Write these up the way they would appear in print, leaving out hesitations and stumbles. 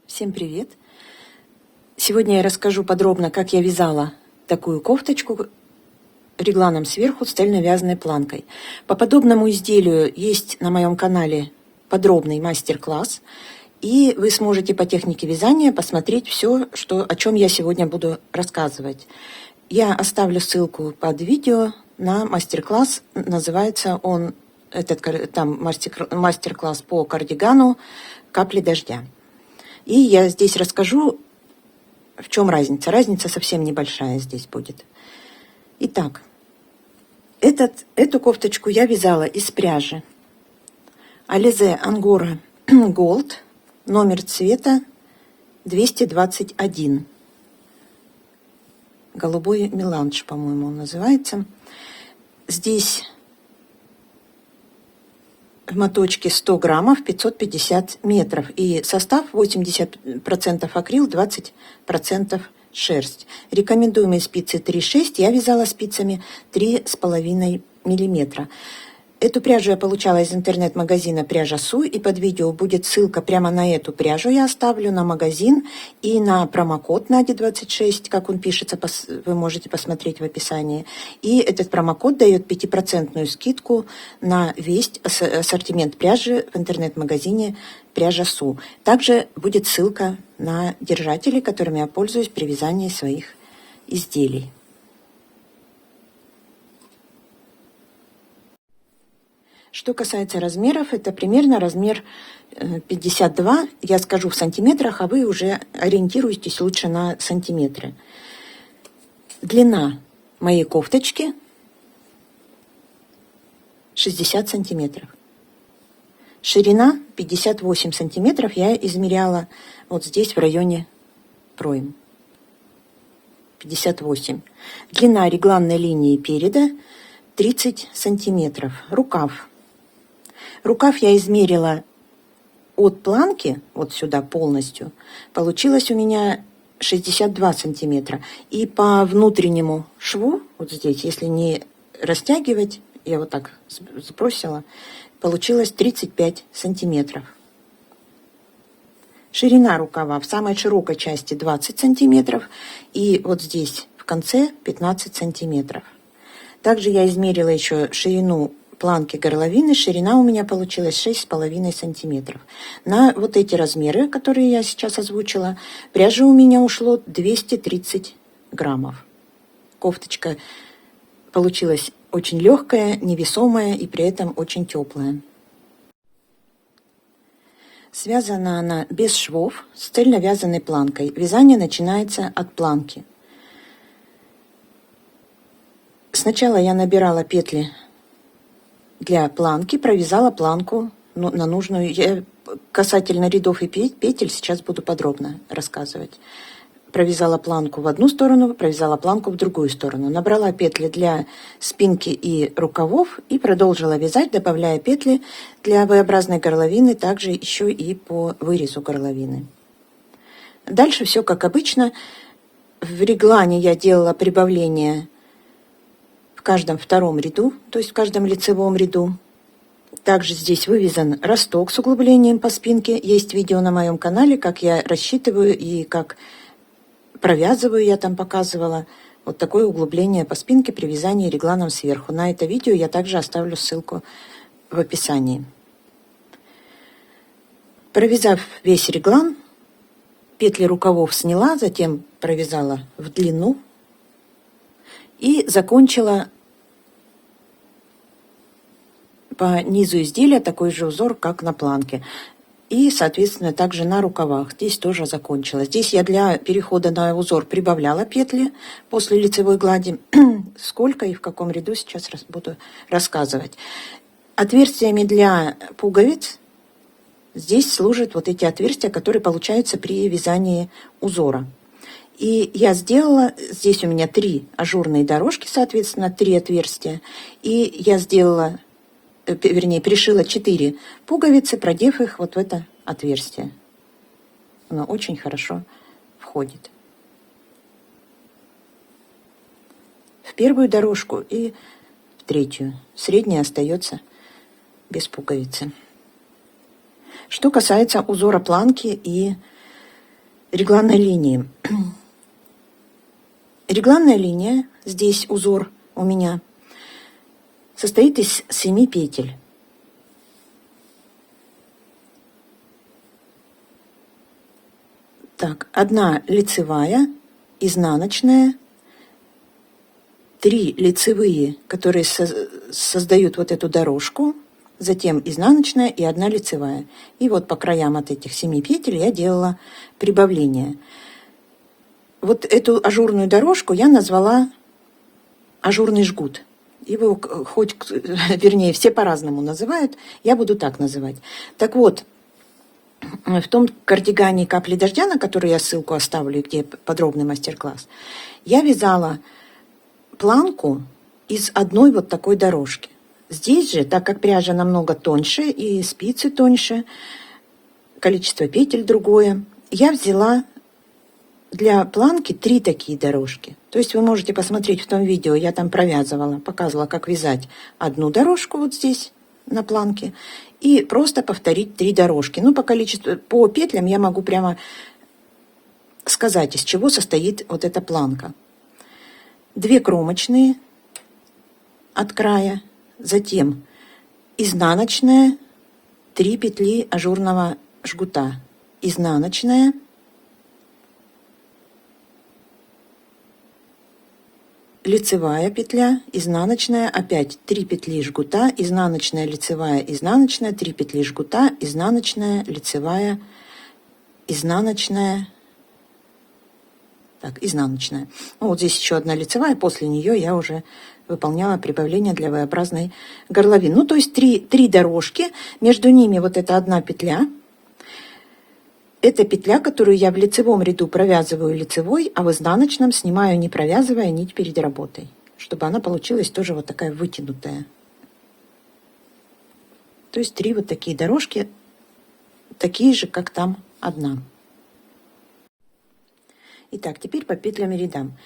Всем привет! Сегодня я расскажу подробно, как я вязала такую кофточку регланом сверху с цельно-вязаной планкой. По подобному изделию есть на моем канале подробный мастер-класс, и вы сможете по технике вязания посмотреть все, о чем я сегодня буду рассказывать. Я оставлю ссылку под видео на мастер-класс. Называется он, там мастер-класс по кардигану «Капли дождя». И я здесь расскажу, в чем разница. Разница совсем небольшая здесь будет. Итак, эту кофточку я вязала из пряжи Alize Angora Gold, номер цвета 221. Голубой меланж, по-моему, он называется. Здесь в моточке 100 граммов, 550 метров. И состав 80% акрил, 20% шерсть. Рекомендуемые спицы 3,6. Я вязала спицами 3,5 миллиметра. Эту пряжу я получала из интернет-магазина «Пряжа Су», и под видео будет ссылка прямо на эту пряжу. Я оставлю на магазин и на промокод Надя26, как он пишется, вы можете посмотреть в описании. И этот промокод дает 5% скидку на весь ассортимент пряжи в интернет-магазине «Пряжа Су». Также будет ссылка на держатели, которыми я пользуюсь при вязании своих изделий. Что касается размеров, это примерно размер 52, я скажу в сантиметрах, а вы уже ориентируетесь лучше на сантиметры. Длина моей кофточки 60 сантиметров. Ширина 58 сантиметров я измеряла вот здесь в районе пройм. 58. Длина регланной линии переда 30 сантиметров. Рукав. Рукав я измерила от планки, вот сюда полностью, получилось у меня 62 сантиметра. И по внутреннему шву, вот здесь, если не растягивать, я вот так сбросила, получилось 35 сантиметров. Ширина рукава в самой широкой части 20 сантиметров, и вот здесь в конце 15 сантиметров. Также я измерила еще ширину планки горловины, ширина у меня получилась 6,5 сантиметров. На вот эти размеры, которые я сейчас озвучила, пряжи у меня ушло 230 граммов. Кофточка получилась очень легкая, невесомая и при этом очень теплая. Связана она без швов, с цельновязанной планкой. Вязание начинается от планки. Сначала я набирала петли для планки, провязала планку на нужную. Я касательно рядов и петель сейчас буду подробно рассказывать. Провязала планку в одну сторону, провязала планку в другую сторону. Набрала петли для спинки и рукавов и продолжила вязать, добавляя петли для V-образной горловины, также еще и по вырезу горловины. Дальше все как обычно. В реглане я делала прибавление в каждом втором ряду, то есть в каждом лицевом ряду. Также здесь вывязан росток с углублением по спинке. Есть видео на моем канале, как я рассчитываю и как провязываю, я там показывала вот такое углубление по спинке при вязании регланом сверху. На это видео я также оставлю ссылку в описании. Провязав весь реглан, петли рукавов сняла, затем провязала в длину и закончила по низу изделия такой же узор, как на планке. И, соответственно, также на рукавах. Здесь тоже закончила. Здесь я для перехода на узор прибавляла петли после лицевой глади. Сколько и в каком ряду сейчас буду рассказывать. Отверстиями для пуговиц здесь служат вот эти отверстия, которые получаются при вязании узора. И я сделала, здесь у меня 3 ажурные дорожки, соответственно, 3 отверстия. И я сделала, вернее, пришила 4 пуговицы, продев их вот в это отверстие. Оно очень хорошо входит в первую дорожку и в третью. Средняя остается без пуговицы. Что касается узора планки и регланной линии. Регланная линия, здесь узор у меня, состоит из 7 петель. Так, одна лицевая, изнаночная, 3 лицевые, которые создают вот эту дорожку, затем изнаночная и 1 лицевая. И вот по краям от этих 7 петель я делала прибавление. Вот эту ажурную дорожку я назвала ажурный жгут. Его вернее, все по-разному называют, я буду так называть. Так вот, в том кардигане «Капли дождя», на который я ссылку оставлю, где подробный мастер-класс, я вязала планку из одной вот такой дорожки. Здесь же, так как пряжа намного тоньше и спицы тоньше, количество петель другое, я взяла для планки 3 такие дорожки. То есть вы можете посмотреть в том видео, я там провязывала, показывала, как вязать одну дорожку вот здесь на планке и просто повторить 3 дорожки. Ну, по количеству, по петлям я могу прямо сказать, из чего состоит вот эта планка. 2 кромочные от края, затем изнаночная, 3 петли ажурного жгута, изнаночная, лицевая петля, изнаночная, опять 3 петли жгута, изнаночная, лицевая, изнаночная, 3 петли жгута, изнаночная, лицевая, изнаночная, так, изнаночная. Ну, вот здесь еще 1 лицевая, после нее я уже выполняла прибавление для V-образной горловины. Ну, то есть 3 дорожки, между ними вот эта 1 петля. Это петля, которую я в лицевом ряду провязываю лицевой, а в изнаночном снимаю, не провязывая нить перед работой, чтобы она получилась тоже вот такая вытянутая. То есть 3 вот такие дорожки, такие же, как там 1. Итак, теперь по петлям и рядам.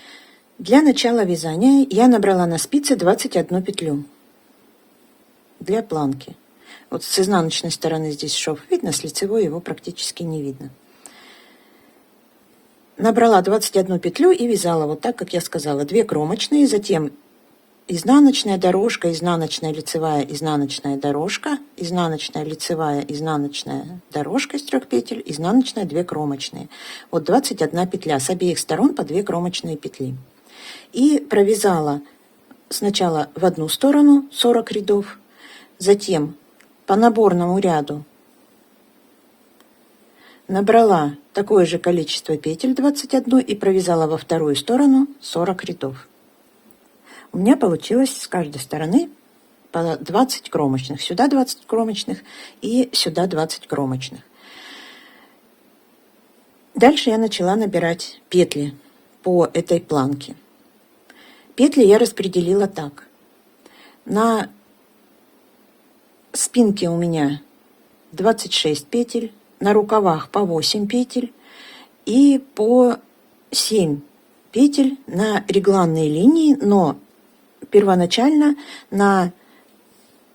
Для начала вязания я набрала на спице 21 петлю для планки. Вот с изнаночной стороны здесь шов видно, с лицевой его практически не видно. Набрала 21 петлю и вязала вот так, как я сказала. 2 кромочные, затем изнаночная дорожка, изнаночная лицевая, изнаночная дорожка, изнаночная лицевая, изнаночная дорожка из 3 петель, изнаночная, 2 кромочные. Вот 21 петля, с обеих сторон по 2 кромочные петли. И провязала сначала в одну сторону 40 рядов, затем по наборному ряду набрала такое же количество петель, 21, и провязала во вторую сторону 40 рядов. У меня получилось с каждой стороны по 20 кромочных. Сюда 20 кромочных и сюда 20 кромочных. Дальше я начала набирать петли по этой планке. Петли я распределила так. На спинке у меня 26 петель, на рукавах по 8 петель и по 7 петель на регланной линии, но первоначально на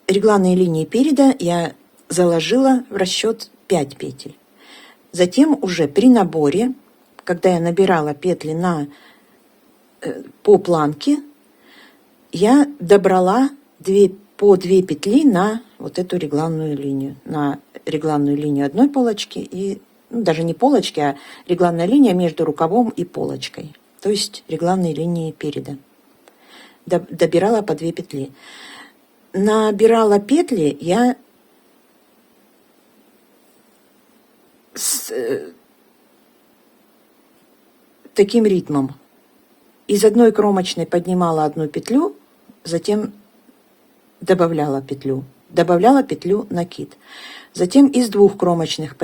регланной линии переда я заложила в расчет 5 петель. Затем уже при наборе, когда я набирала петли по планке, я добрала по 2 петли на вот эту регланную линию. На регланную линию одной полочки и даже не полочки, а регланная линия между рукавом и полочкой. То есть регланной линии переда. Добирала по 2 петли. Набирала петли я с таким ритмом. Из одной кромочной поднимала 1 петлю, затем добавляла петлю накид. Затем из 2 кромочных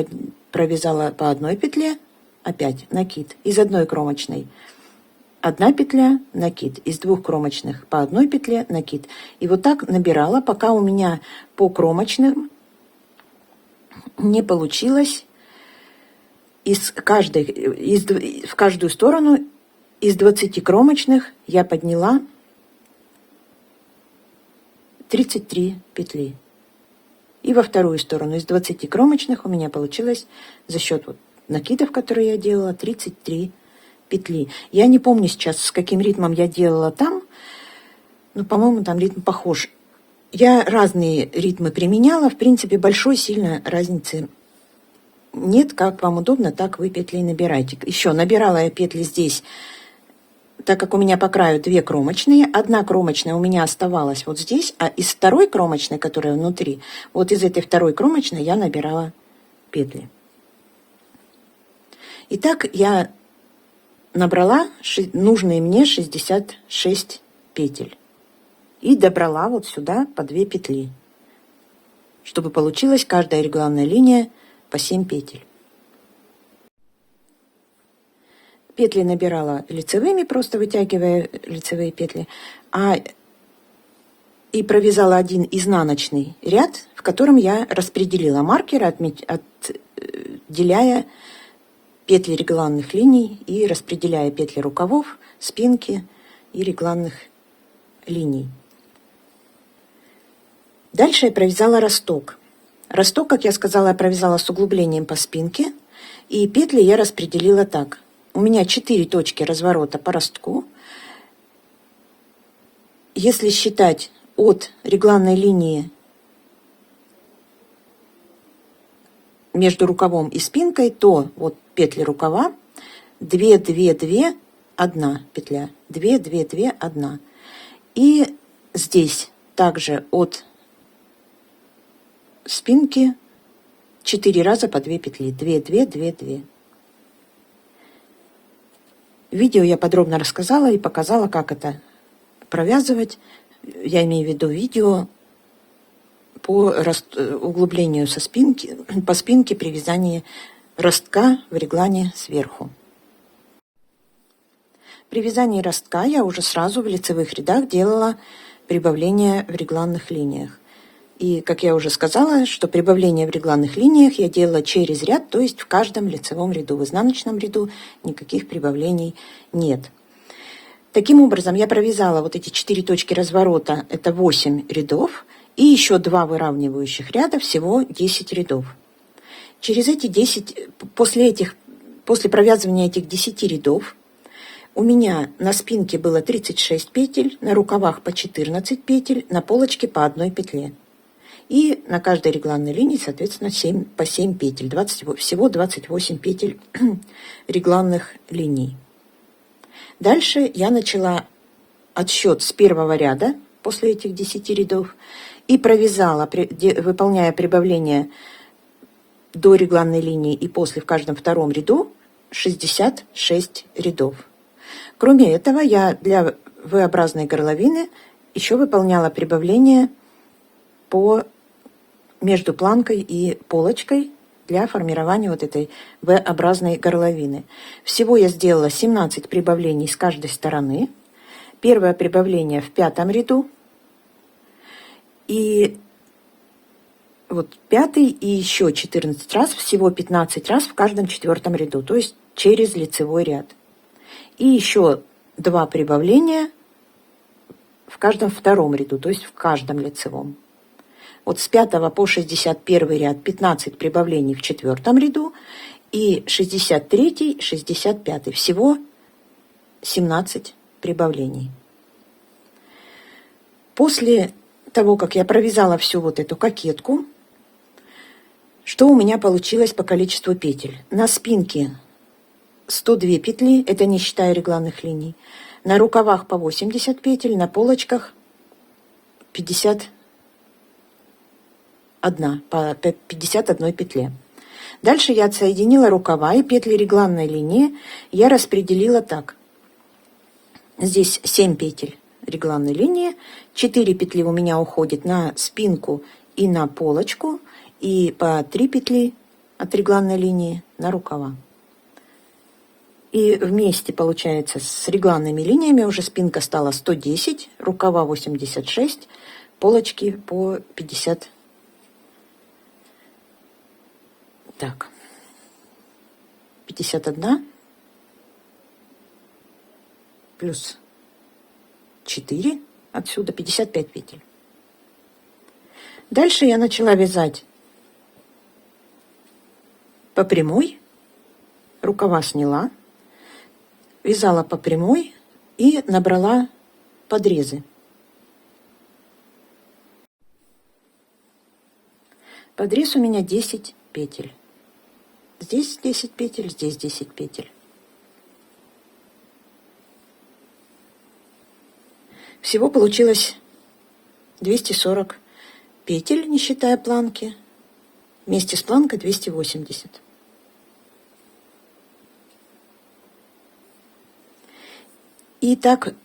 провязала по 1 петле, опять накид. Из 1 кромочной 1 петля, накид. Из 2 кромочных по 1 петле, накид. И вот так набирала, пока у меня по кромочным не получилось в каждую сторону из 20 кромочных я подняла 33 петли. И во вторую сторону из 20 кромочных у меня получилось за счет вот накидов, которые я делала, 33 петли. Я не помню сейчас, с каким ритмом я делала там, но, по-моему, там ритм похож. Я разные ритмы применяла, в принципе, большой сильно разницы нет. Как вам удобно, так вы петли набирайте. Еще набирала я петли здесь, так как у меня по краю 2 кромочные, одна кромочная у меня оставалась вот здесь, а из второй кромочной, которая внутри, вот из этой второй кромочной я набирала петли. Итак, я набрала нужные мне 66 петель и добрала вот сюда по 2 петли, чтобы получилась каждая регланная линия по 7 петель. Петли набирала лицевыми, просто вытягивая лицевые петли, и провязала один изнаночный ряд, в котором я распределила маркер, отделяя петли регланных линий и распределяя петли рукавов, спинки и регланных линий. Дальше я провязала росток. Росток, как я сказала, я провязала с углублением по спинке, и петли я распределила так. У меня 4 точки разворота по ростку. Если считать от регланной линии между рукавом и спинкой, то вот петли рукава 2, 2, 2, 1 петля, 2, 2, 2, 1. И здесь также от спинки 4 раза по 2 петли, 2, 2, 2, 2. В видео я подробно рассказала и показала, как это провязывать. Я имею в виду видео по углублению по спинке при вязании ростка в реглане сверху. При вязании ростка я уже сразу в лицевых рядах делала прибавление в регланных линиях. И, как я уже сказала, что прибавление в регланных линиях я делала через ряд, то есть в каждом лицевом ряду. В изнаночном ряду никаких прибавлений нет. Таким образом, я провязала вот эти 4 точки разворота, это 8 рядов, и еще 2 выравнивающих ряда, всего 10 рядов. Через эти 10, после провязывания этих 10 рядов, у меня на спинке было 36 петель, на рукавах по 14 петель, на полочке по 1 петле. И на каждой регланной линии, соответственно, по 7 петель, всего 28 петель регланных линий. Дальше я начала отсчет с первого ряда после этих 10 рядов и провязала, выполняя прибавление до регланной линии и после в каждом втором ряду 66 рядов. Кроме этого, я для V-образной горловины еще выполняла прибавление между планкой и полочкой для формирования вот этой V-образной горловины. Всего я сделала 17 прибавлений с каждой стороны. Первое прибавление в 5-м ряду. И вот 5-й и еще 14 раз, всего 15 раз в каждом 4-м ряду, то есть через лицевой ряд. И еще 2 прибавления в каждом 2-м ряду, то есть в каждом лицевом. Вот с 5 по 61 ряд 15 прибавлений в 4-м ряду и 63, 65. Всего 17 прибавлений. После того, как я провязала всю вот эту кокетку, что у меня получилось по количеству петель? На спинке 102 петли, это не считая регланных линий. На рукавах по 80 петель, на полочках 51 по 51 петле. Дальше я отсоединила рукава, и петли регланной линии я распределила так. Здесь 7 петель регланной линии, 4 петли у меня уходит на спинку и на полочку, и по 3 петли от регланной линии на рукава. И вместе, получается, с регланными линиями уже спинка стала 110, рукава 86, полочки по 50. Так, 51 плюс 4, отсюда 55 петель. Дальше я начала вязать по прямой, рукава сняла, вязала по прямой и набрала подрезы. Подрез у меня 10 петель. Здесь 10 петель, здесь 10 петель. Всего получилось 240 петель, не считая планки. Вместе с планкой 280. И так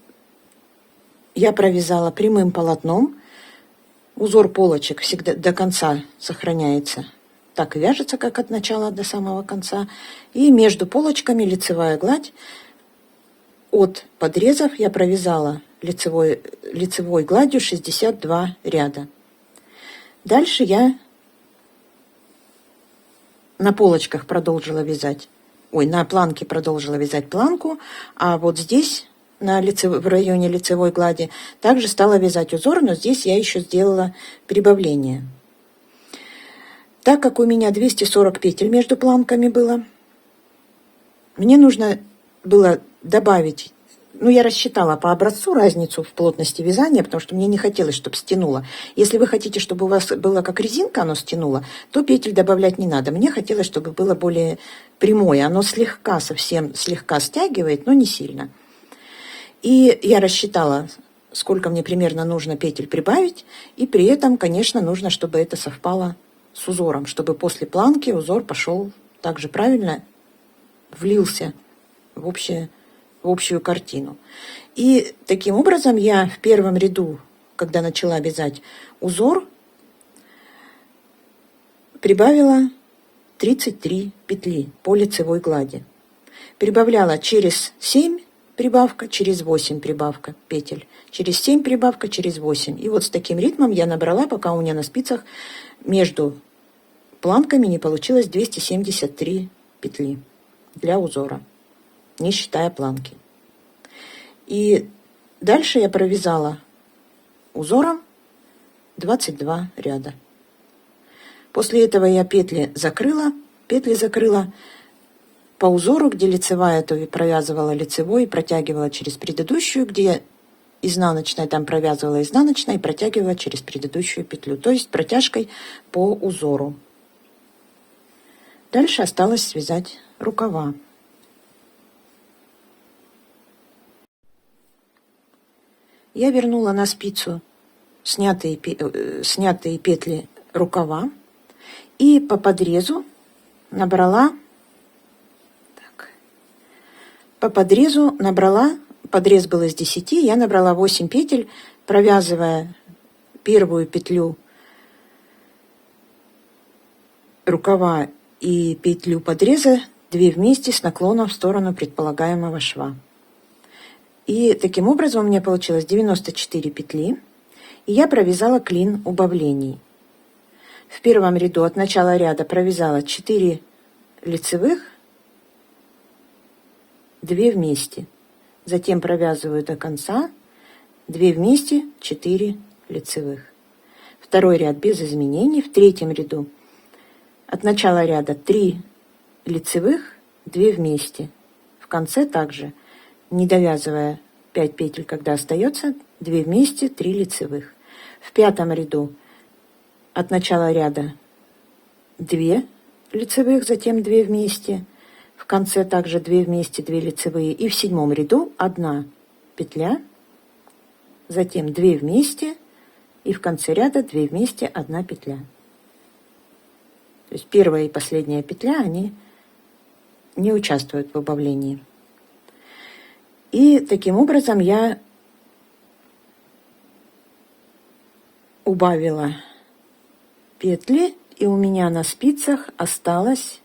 я провязала прямым полотном. Узор полочек всегда до конца сохраняется. Так и вяжется, как от начала до самого конца. И между полочками лицевая гладь. От подрезов я провязала лицевой гладью 62 ряда. Дальше я на полочках продолжила вязать, на планке продолжила вязать планку, а вот здесь, в районе лицевой глади, также стала вязать узор, но здесь я еще сделала прибавление. Так как у меня 240 петель между планками было, мне нужно было добавить, я рассчитала по образцу разницу в плотности вязания, потому что мне не хотелось, чтобы стянуло. Если вы хотите, чтобы у вас было как резинка, оно стянуло, то петель добавлять не надо. Мне хотелось, чтобы было более прямое. Оно совсем слегка стягивает, но не сильно. И я рассчитала, сколько мне примерно нужно петель прибавить. И при этом, конечно, нужно, чтобы это совпало с узором, чтобы после планки узор пошел также правильно, влился в общую картину. И таким образом я в первом ряду, когда начала вязать узор, прибавила 33 петли по лицевой глади. Прибавляла через 7 прибавка, через 8 прибавка петель, через 7 прибавка, через 8. И вот с таким ритмом я набрала, пока у меня на спицах между планками не получилось 273 петли для узора, не считая планки. И дальше я провязала узором 22 ряда. После этого я петли закрыла по узору, где лицевая, то провязывала лицевой и протягивала через предыдущую, где изнаночная, там провязывала изнаночной и протягивала через предыдущую петлю, то есть протяжкой по узору. Дальше осталось связать рукава. Я вернула на спицу снятые петли рукава и по подрезу набрала, подрез был из 10, я набрала 8 петель, провязывая первую петлю рукава и петлю подреза 2 вместе с наклоном в сторону предполагаемого шва. И таким образом у меня получилось 94 петли, и я провязала клин убавлений. В первом ряду от начала ряда провязала 4 лицевых, 2 вместе. Затем провязываю до конца 2 вместе, 4 лицевых. Второй ряд без изменений. В третьем ряду от начала ряда 3 лицевых, 2 вместе. В конце также, не довязывая 5 петель, когда остается, 2 вместе, 3 лицевых. В пятом ряду от начала ряда 2 лицевых, затем 2 вместе. В конце также 2 вместе, 2 лицевые. И в седьмом ряду 1 петля, затем 2 вместе, и в конце ряда 2 вместе, 1 петля. То есть первая и последняя петля, они не участвуют в убавлении. И таким образом я убавила петли, и у меня на спицах осталось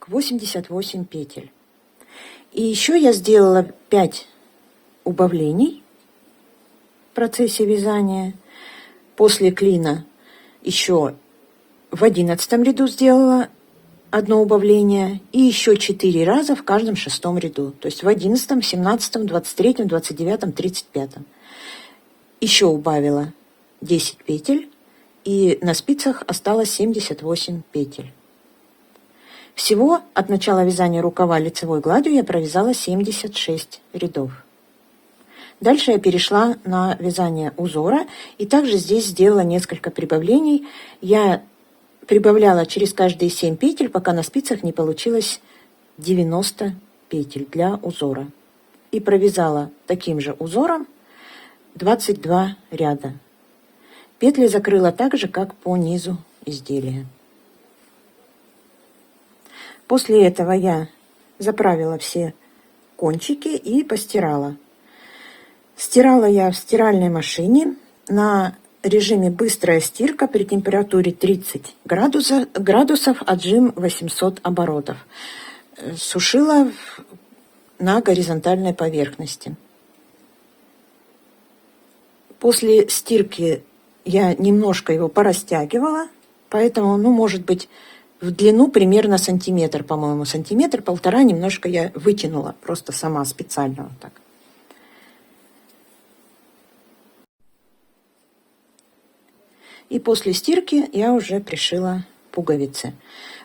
88 петель. И еще я сделала 5 убавлений в процессе вязания. После клина еще в 11 ряду сделала 1 убавление и еще 4 раза в каждом 6 ряду. То есть в 11, 17, 23, 29, 35. еще убавила 10 петель, и на спицах осталось 78 петель. Всего от начала вязания рукава лицевой гладью я провязала 76 рядов. Дальше я перешла на вязание узора, и также здесь сделала несколько прибавлений. Я прибавляла через каждые 7 петель, пока на спицах не получилось 90 петель для узора. И провязала таким же узором 22 ряда. Петли закрыла так же, как по низу изделия. После этого я заправила все кончики и постирала. Стирала я в стиральной машине на режиме быстрая стирка при температуре 30 градусов, отжим 800 оборотов. Сушила на горизонтальной поверхности. После стирки я немножко его порастягивала, поэтому, может быть, в длину примерно сантиметр, по-моему, сантиметр-полтора немножко я вытянула, просто сама специально вот так. И после стирки я уже пришила пуговицы.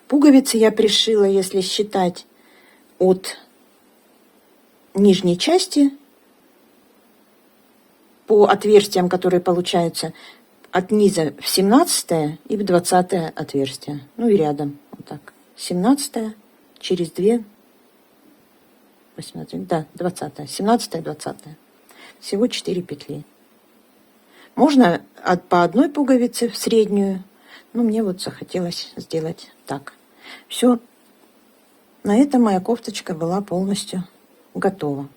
Пуговицы я пришила, если считать от нижней части по отверстиям, которые получаются от низа в 17 и в 20 отверстие. И рядом. Вот так. 17 через 2. 18, да, 20. 17 и 20. Всего 4 петли. Можно по одной пуговице в среднюю. Мне вот захотелось сделать так. Все. На этом моя кофточка была полностью готова.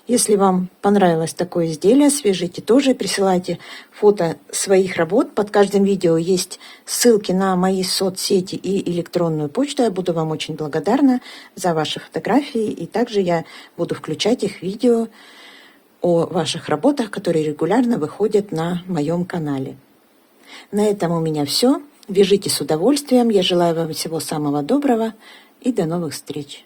Если вам понравилось такое изделие, свяжите тоже, присылайте фото своих работ. Под каждым видео есть ссылки на мои соцсети и электронную почту. Я буду вам очень благодарна за ваши фотографии. И также я буду включать их в видео о ваших работах, которые регулярно выходят на моем канале. На этом у меня все. Вяжите с удовольствием. Я желаю вам всего самого доброго и до новых встреч.